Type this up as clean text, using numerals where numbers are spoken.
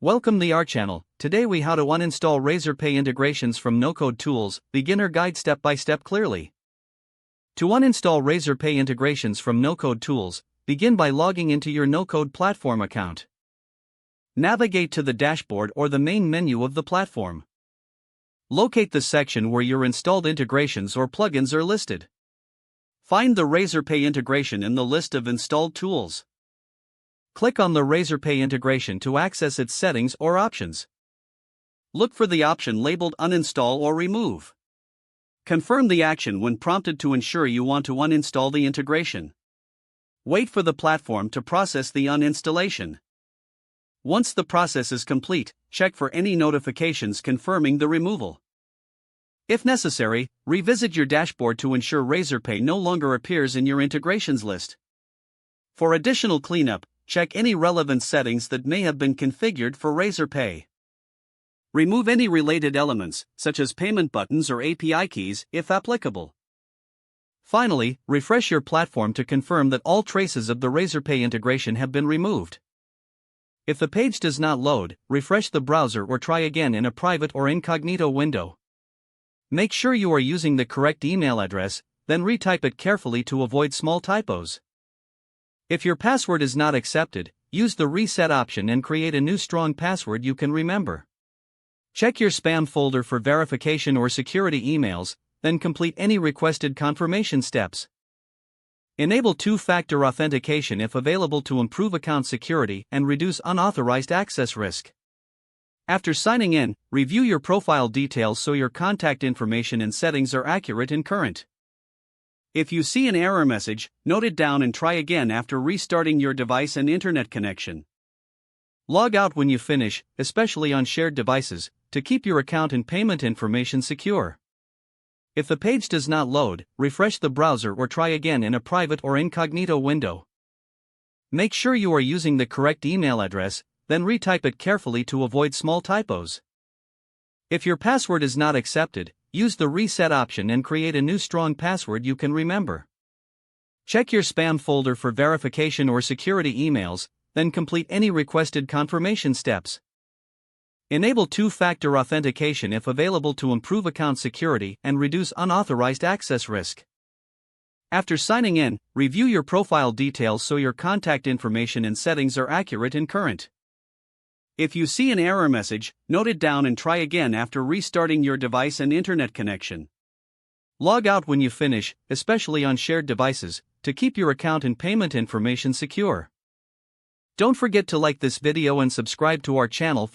Welcome to our channel. Today we how to uninstall Razorpay integrations from no-code tools, beginner guide step by step clearly. To uninstall Razorpay integrations from no-code tools, begin by logging into your no-code platform account. Navigate to the dashboard or the main menu of the platform. Locate the section where your installed integrations or plugins are listed. Find the Razorpay integration in the list of installed tools. Click on the Razorpay integration to access its settings or options. Look for the option labeled Uninstall or Remove. Confirm the action when prompted to ensure you want to uninstall the integration. Wait for the platform to process the uninstallation. Once the process is complete, check for any notifications confirming the removal. If necessary, revisit your dashboard to ensure Razorpay no longer appears in your integrations list. For additional cleanup, check any relevant settings that may have been configured for Razorpay. Remove any related elements, such as payment buttons or API keys, if applicable. Finally, refresh your platform to confirm that all traces of the Razorpay integration have been removed. If the page does not load, refresh the browser or try again in a private or incognito window. Make sure you are using the correct email address, then retype it carefully to avoid small typos. If your password is not accepted, use the reset option and create a new strong password you can remember. Check your spam folder for verification or security emails, then complete any requested confirmation steps. Enable two-factor authentication if available to improve account security and reduce unauthorized access risk. After signing in, review your profile details so your contact information and settings are accurate and current. If you see an error message, note it down and try again after restarting your device and internet connection. Log out when you finish, especially on shared devices, to keep your account and payment information secure. If the page does not load, refresh the browser or try again in a private or incognito window. Make sure you are using the correct email address, then retype it carefully to avoid small typos. If your password is not accepted, use the reset option and create a new strong password you can remember. Check your spam folder for verification or security emails, then complete any requested confirmation steps. Enable two-factor authentication if available to improve account security and reduce unauthorized access risk. After signing in, review your profile details so your contact information and settings are accurate and current. If you see an error message, note it down and try again after restarting your device and internet connection. Log out when you finish, especially on shared devices, to keep your account and payment information secure. Don't forget to like this video and subscribe to our channel for